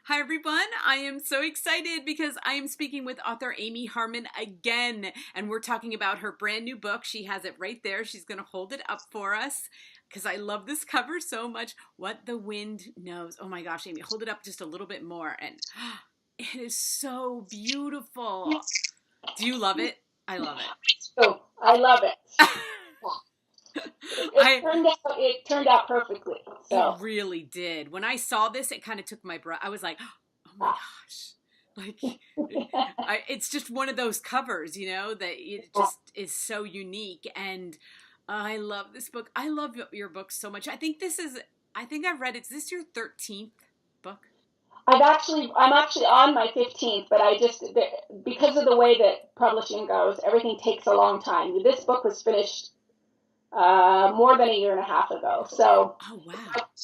Hi, everyone. I am so excited because I am speaking with author Amy Harmon again, and we're talking about her brand new book. She has it right there. She's going to hold it up for us because I love this cover so much. What the Wind Knows. Oh my gosh, Amy, hold it up just a little bit more. And it is so beautiful. Do you love it? I love it. Oh, I love it. It I turned out perfectly. It So really did. When I saw this, it kind of took my breath. I was like, "Oh my gosh!" Like, it's just one of those covers, that it just is so unique. And I love this book. I love your book so much. I think this is. I think I've read it. Is this your 13th book? I'm actually on my 15th, but because of the way that publishing goes, everything takes a long time. This book was finished more than a year and a half ago. So Oh wow!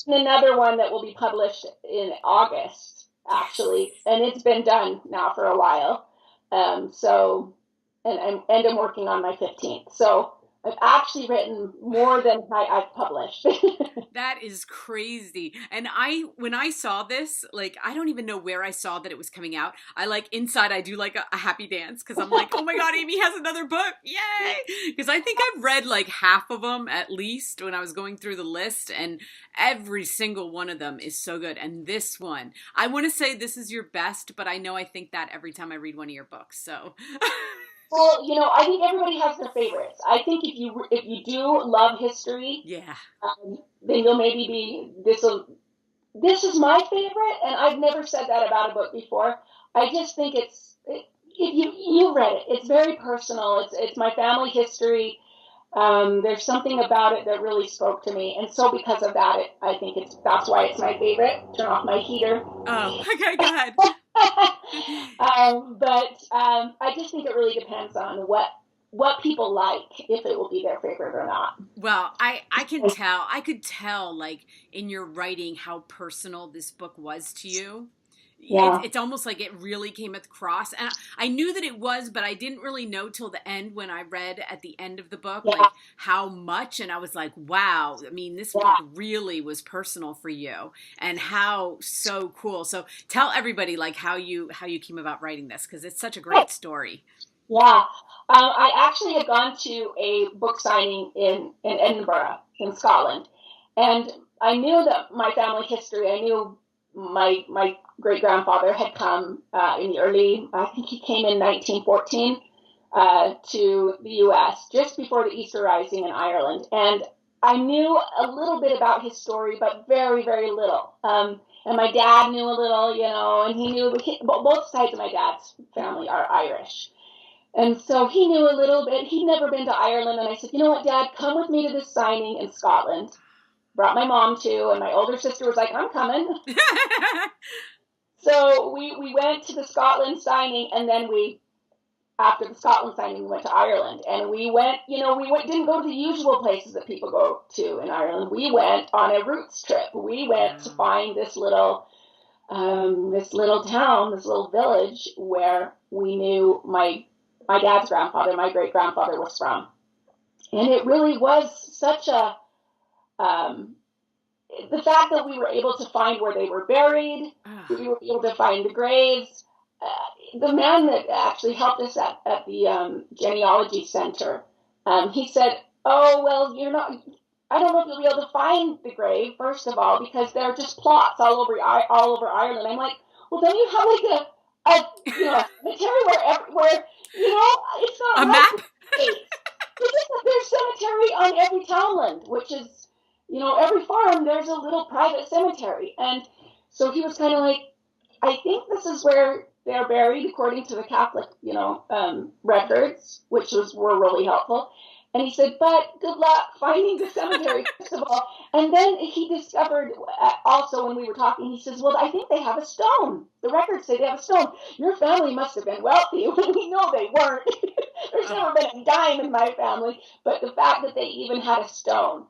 another one that will be published in August, Yes. actually, and it's been done now for a while. So, and I'm working on my 15th. So I've actually written more than I've published. That is crazy. And when I saw this, like, I don't even know where I saw that it was coming out. I like inside, I do like a happy dance because I'm like, oh my God, Amy has another book. Yay. Because I think I've read like half of them at least when I was going through the list, and every single one of them is so good. And this one, I want to say this is your best, but I know I think that every time I read one of your books. So, Well, I think everybody has their favorites. I think if you do love history, yeah. then you'll maybe be this is my favorite, and I've never said that about a book before. I just think if you read it, it's very personal. It's my family history. There's something about it that really spoke to me, and so because of that, I think that's why it's my favorite. Turn off my heater. Oh, okay, go ahead. But I just think it really depends on what people like, if it will be their favorite or not. Well, I can tell. I could tell, like, in your writing how personal this book was to you. Yeah, It's almost like it really came across. And I knew that it was, but I didn't really know till the end when I read at the end of the book, yeah, like, how much. And I was like, wow. I mean, this book yeah. really was personal for you, and how so cool. So tell everybody, like, how you came about writing this, because it's such a Right. great story. Yeah. I actually had gone to a book signing in Edinburgh, in Scotland, and I knew that my family history. I knew my great grandfather had come in the early. I think he came in 1914 to the U.S. just before the Easter Rising in Ireland, and I knew a little bit about his story, but very very little. And my dad knew a little, and he knew both sides of my dad's family are Irish. And so he knew a little bit. He'd never been to Ireland. And I said, you know what, Dad, come with me to this signing in Scotland. Brought my mom too. And my older sister was like, I'm coming. So we went to the Scotland signing. And then after the Scotland signing, we went to Ireland. And didn't go to the usual places that people go to in Ireland. We went on a roots trip. We went to Wow. find this little town, this little village where we knew my dad's grandfather, my great grandfather, was from. And it really was such um, the fact that we were able to find where they were buried, we were able to find the graves. The man that actually helped us at the genealogy center, he said, oh, well, I don't know if you'll be able to find the grave, first of all, because there are just plots all over Ireland. I'm like, well, don't you have like a cemetery where it's A not like map? the States. There's cemetery on every townland, which is, every farm, there's a little private cemetery. And so he was kind of like, I think this is where they're buried according to the Catholic, records, were really helpful. And he said, but good luck finding the cemetery, first of all. And then he discovered, also when we were talking, he says, well, I think they have a stone. The records say they have a stone. Your family must have been wealthy. We know they weren't. There's Oh, never been a dime in my family. But the fact that they even had a stone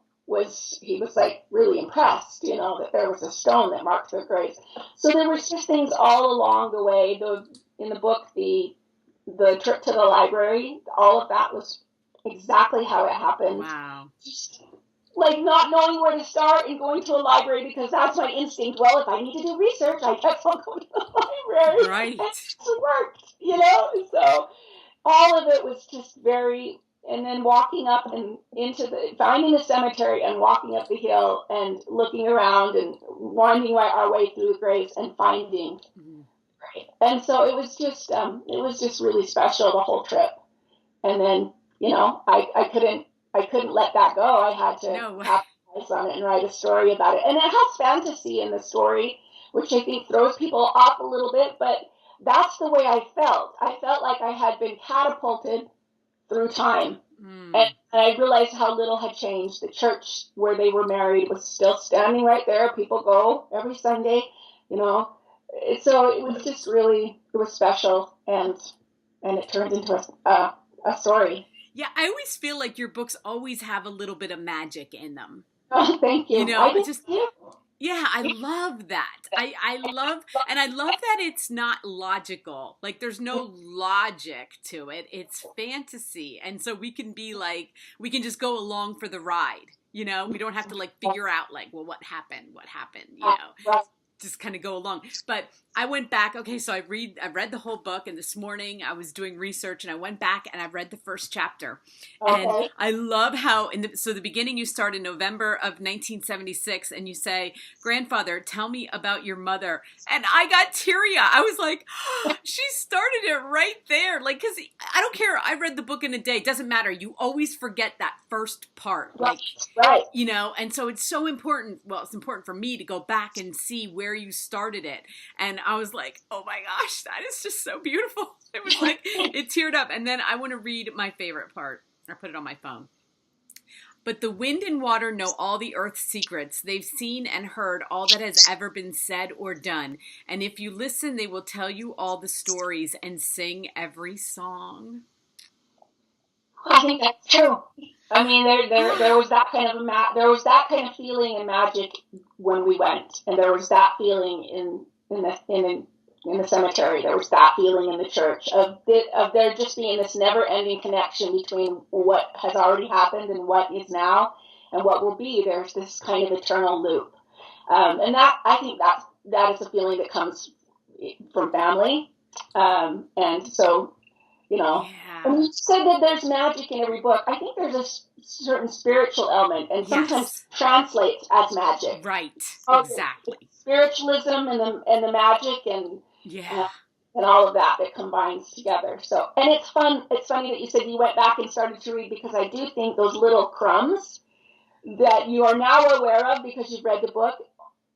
he was like really impressed, that there was a stone that marked their graves. So there was just things all along the way. In the book, the trip to the library, all of that was exactly how it happened. wow. Just like not knowing where to start and going to a library because that's my instinct. Well, if I need to do research, I guess I'll go to the library. And Right. it worked, So all of it was just very, and then walking up and finding the cemetery and walking up the hill and looking around and winding our way through the graves and finding. Mhm. And so it was just really special, the whole trip. And then, I couldn't let that go. I had to No. capitalize on it and write a story about it. And it has fantasy in the story, which I think throws people off a little bit, but that's the way I felt. I felt like I had been catapulted through time. And I realized how little had changed. The church where they were married was still standing right there. People go every Sunday, So it was just really, it was special, and it turned into a story. Yeah, I always feel like your books always have a little bit of magic in them. Oh, thank you. Yeah, I love that. I love that it's not logical. Like there's no logic to it. It's fantasy. And so we can just go along for the ride. We don't have to like figure out like, well, what happened, Right. just kind of go along. But I went back. Okay, so I read the whole book, and this morning I was doing research, and I went back and I read the first chapter. Okay. And I love how the beginning, you start in November of 1976, and you say, "Grandfather, tell me about your mother." And I got teary-eyed. I was like, oh, she started it right there. Like, because I don't care. I read the book in a day. It doesn't matter. You always forget that first part. Like, right. And so it's so important. Well, it's important for me to go back and see where you started it. And I was like, oh my gosh, that is just so beautiful. It was like, it teared up. And then I want to read my favorite part. I put it on my phone. But the wind and water know all the earth's secrets. They've seen and heard all that has ever been said or done. And if you listen, they will tell you all the stories and sing every song. I think that's true. I mean, there was that kind of feeling and magic when we went, and there was that feeling in the cemetery. There was that feeling in the church of there just being this never-ending connection between what has already happened and what is now and what will be. There's this kind of eternal loop, and that I think that is a feeling that comes from family, and so. Yeah. And you said that there's magic in every book. I think there's a certain spiritual element, and sometimes translates as magic. Right. Exactly. Spiritualism and the magic and all of that combines together. So, and it's fun. It's funny that you said you went back and started to read, because I do think those little crumbs that you are now aware of because you've read the book,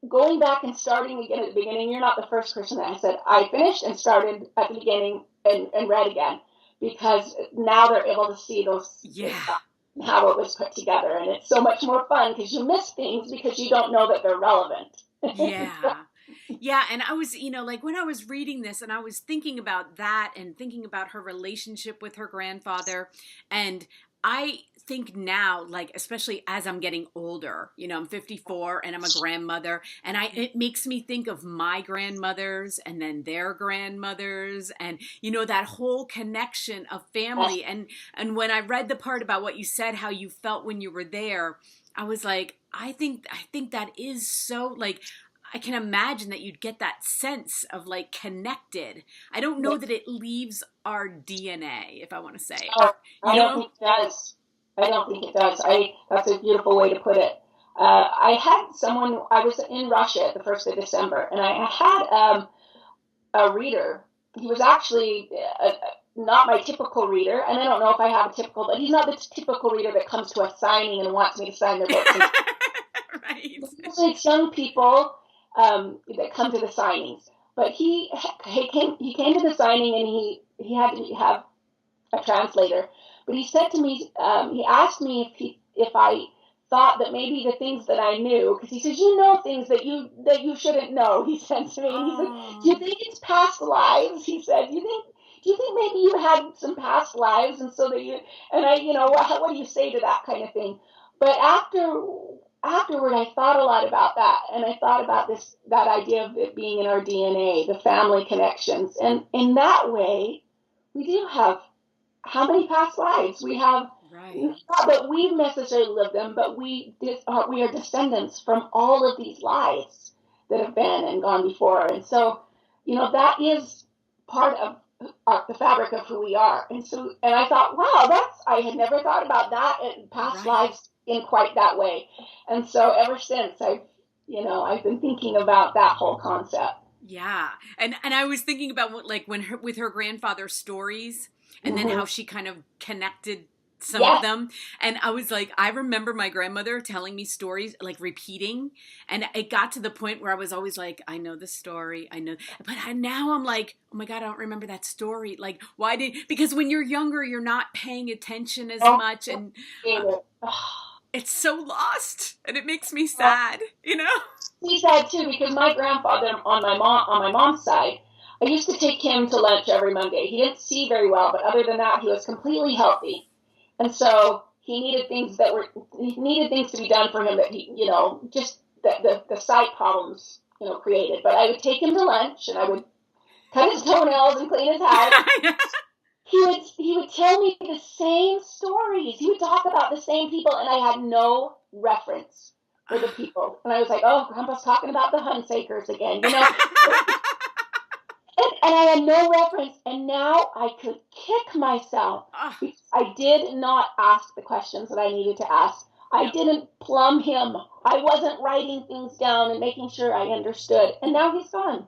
going back and starting again at the beginning. You're not the first person that has said, I finished and started at the beginning and read again, because now they're able to see those, how it was put together. And it's so much more fun because you miss things because you don't know that they're relevant. Yeah. Yeah. And I was, like when I was reading this and I was thinking about that and thinking about her relationship with her grandfather, and I think now, like, especially as I'm getting older, I'm 54 and I'm a grandmother, and it makes me think of my grandmothers and then their grandmothers, and, that whole connection of family. And when I read the part about what you said, how you felt when you were there, I was like, I think that is so, like, I can imagine that you'd get that sense of like connected. I don't know that it leaves our DNA, if I want to say. I don't think it does. That's a beautiful way to put it. I was in Russia at the 1st of December, and I had a reader. He was actually not my typical reader, and I don't know if I have a typical, but he's not the typical reader that comes to a signing and wants me to sign their books. Right. It's young people that come to the signings. But he came to the signing, and he had to have a translator. But he said to me, he asked me if I thought that maybe the things that I knew, because he says, you know things that you shouldn't know, he said to me. And he said, do you think it's past lives? He said, do you think maybe you had some past lives, and so that you, and I, what do you say to that kind of thing? But afterward, I thought a lot about that, and I thought about that idea of it being in our DNA, the family connections, and in that way, we do have how many past lives? We have Right. Not that we've necessarily lived them, but we are descendants from all of these lives that have been and gone before. And so, that is part of the fabric of who we are. And I thought, wow, I had never thought about that in past lives in quite that way. And so ever since I've been thinking about that whole concept. Yeah. And I was thinking about with her grandfather's stories and then how she kind of connected some of them. And I was like, I remember my grandmother telling me stories, like repeating. And it got to the point where I was always like, I know the story. I know. But now I'm like, oh my God, I don't remember that story. Like, because when you're younger, you're not paying attention as much. And it's so lost. And it makes me sad, He's sad too, because my grandfather on my mom's side, I used to take him to lunch every Monday. He didn't see very well, but other than that, he was completely healthy. And so he needed things to be done for him that he, just the sight problems, created. But I would take him to lunch and I would cut his toenails and clean his house. He would tell me the same stories. He would talk about the same people, and I had no reference for the people. And I was like, oh, Grandpa's talking about the Hunsakers again, And I had no reference, and now I could kick myself because I did not ask the questions that I needed to ask. I didn't plumb him. I wasn't writing things down and making sure I understood. And now he's gone.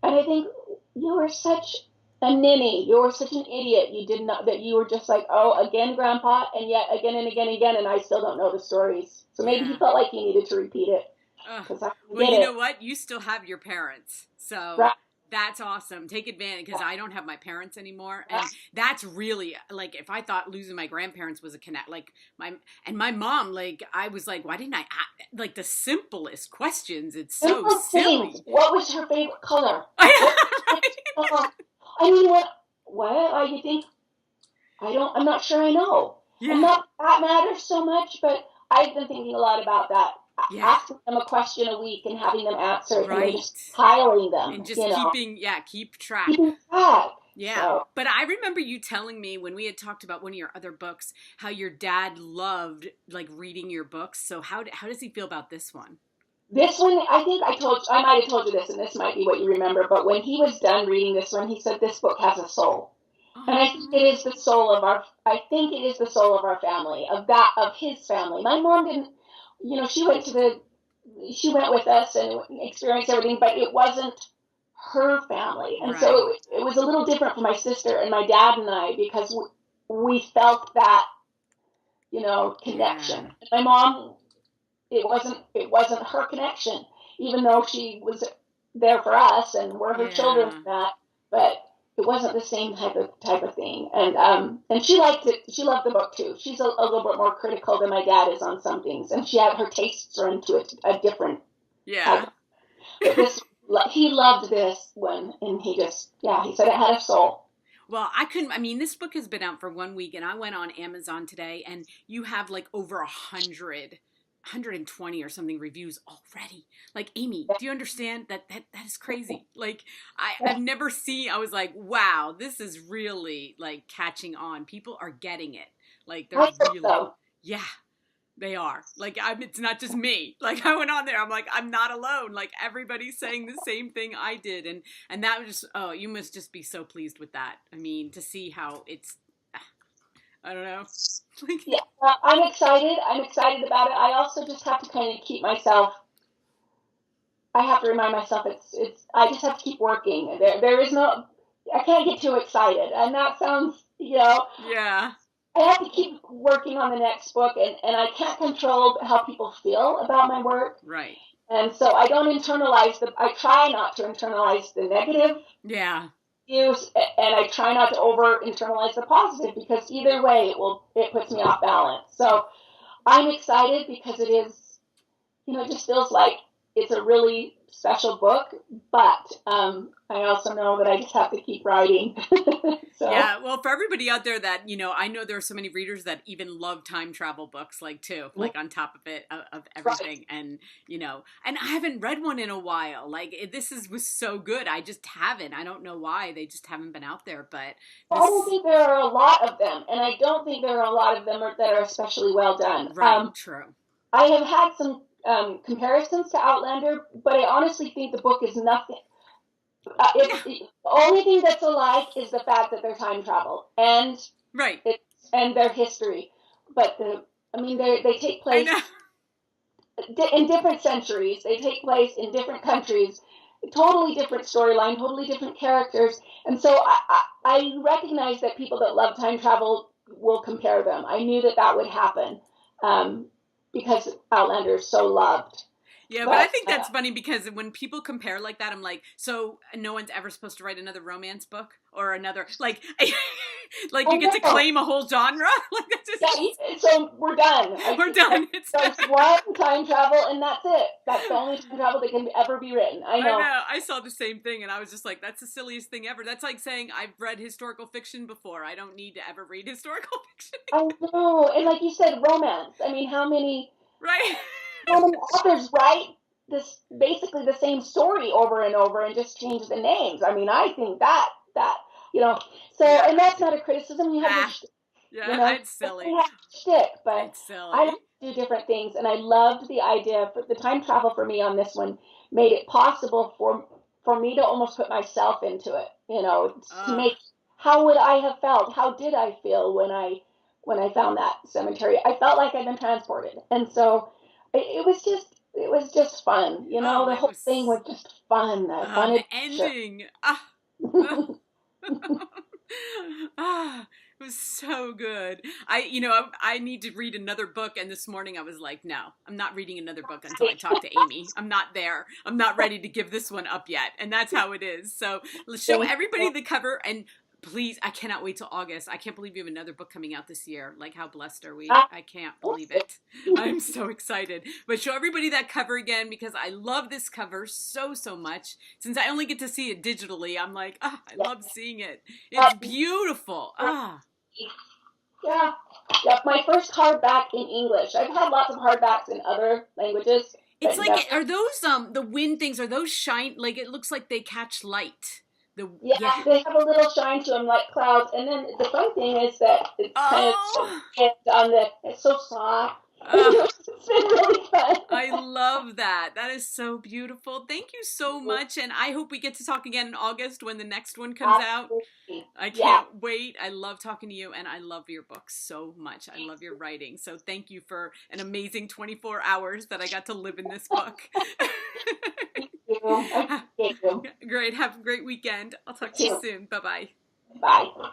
And I think, you were such a ninny. You were such an idiot. You did not, that you were just like, oh, again, Grandpa, and yet again and again and again, and I still don't know the stories. So maybe he felt like he needed to repeat it. Well, you know what? You still have your parents. So... Right. That's awesome. Take advantage, because I don't have my parents anymore. And that's really, like, if I thought losing my grandparents was a connect, like, my mom, like, I was like, why didn't I ask, like, the simplest questions? It's so silly. What was her favorite color? I mean, what? You think, I'm not sure I know. Yeah. And not that matters so much, but I've been thinking a lot about that. Asking them a question a week and having them answer it, and just piling them. And just keep track. Keeping track. Yeah. So. But I remember you telling me when we had talked about one of your other books, how your dad loved, like, reading your books. So how does he feel about this one? This one, I think I might have told you this, and this might be what you remember, but when he was done reading this one, he said, this book has a soul. And I think it is the soul of our family, of his family. My mom didn't, she went with us and experienced everything, but it wasn't her family. And so it was a little different for my sister and my dad and I, because we felt that, connection. Yeah. My mom, it wasn't her connection, even though she was there for us and we're her children and that, but it wasn't the same type of thing. And she liked it. She loved the book too. She's a little bit more critical than my dad is on some things, and her tastes are into a different type. But he loved this one, and he said it had a soul. Well, this book has been out for 1 week, and I went on Amazon today, and you have like over 120 or something reviews already. Like, Amy, do you understand that is crazy? Like, I've never seen, I was like, wow, this is really, like, catching on. People are getting it. Like, they're really, they are. Like, it's not just me. Like, I went on there, I'm like, I'm not alone. Like, everybody's saying the same thing I did. And that was just, you must just be so pleased with that. I mean, to see how it's, I don't know. I'm excited. I'm excited about it. I also just have to kind of keep myself. I have to remind myself I just have to keep working. There is no. I can't get too excited, and that sounds, Yeah. I have to keep working on the next book, and I can't control how people feel about my work. Right. And so I don't I try not to internalize the negative. Yeah. Views, and I try not to over internalize the positive, because either way it puts me off balance. So I'm excited because it is, it just feels like it's a really special book, but I also know that I just have to keep writing. So Yeah, well, for everybody out there that, I know there are so many readers that even love time travel books, like, too, like, on top of it, of right. everything. And, and I haven't read one in a while. Like, was so good. I just haven't. I don't know why. They just haven't been out there. But I don't this, think there are a lot of them, and I don't think there are a lot of them that are especially well done. right, true. I have had some comparisons to Outlander, but I honestly think the book is nothing. The only thing that's alike is the fact that they're time travel and Right. and their history. But they take I place know. in different centuries. They take place in different countries, totally different storyline, totally different characters. And so I recognize that people that love time travel will compare them. I knew that would happen because Outlander is so loved. Yeah, but I But think that's funny because when people compare like that, I'm like, so no one's ever supposed to write another romance book or another, like, like you get to claim a whole genre? Like, that's just, yeah, so we're done. we're done. There's one time travel, and that's it. That's the only time travel that can ever be written. I know. I saw the same thing, and I was just like, that's the silliest thing ever. That's like saying I've read historical fiction before. I don't need to ever read historical fiction. I know. And like you said, romance. I mean, how many Right. authors write this basically the same story over and over and just change the names? I mean, I think that so Yeah. and that's not a criticism. You have yeah, it's silly. You have shtick, but It's silly. I like to do different things, and I loved the idea. For the time travel for me on this one made it possible for me to almost put myself into it. To make how would I have felt? How did I feel when I found that cemetery? I felt like I'd been transported, and so it was just fun. The whole thing was just fun. The ending. It was so good. I need to read another book, and this morning I was like, no, I'm not reading another book until I talk to Amy. I'm not there. I'm not ready to give this one up yet, and that's how it is. So let's show everybody the cover, and please, I cannot wait till August. I can't believe you have another book coming out this year. Like, how blessed are we? I can't believe it. I'm so excited. But show everybody that cover again, because I love this cover so, so much. Since I only get to see it digitally, I'm like, I love seeing it. It's beautiful. Yeah. My first hardback in English. I've had lots of hardbacks in other languages. It's like, are those, the wind things, are those shine, like, it looks like they catch light. They have a little shine to them like clouds. And then the fun thing is that it's kind of it's so soft. It's been really fun. I love that. That is so beautiful. Thank you so much. And I hope we get to talk again in August when the next one comes out. I can't wait. I love talking to you, and I love your books so much. I love your writing. So thank you for an amazing 24 hours that I got to live in this book. Thank you. Great. Have a great weekend. I'll talk to you soon. Bye-bye. Bye.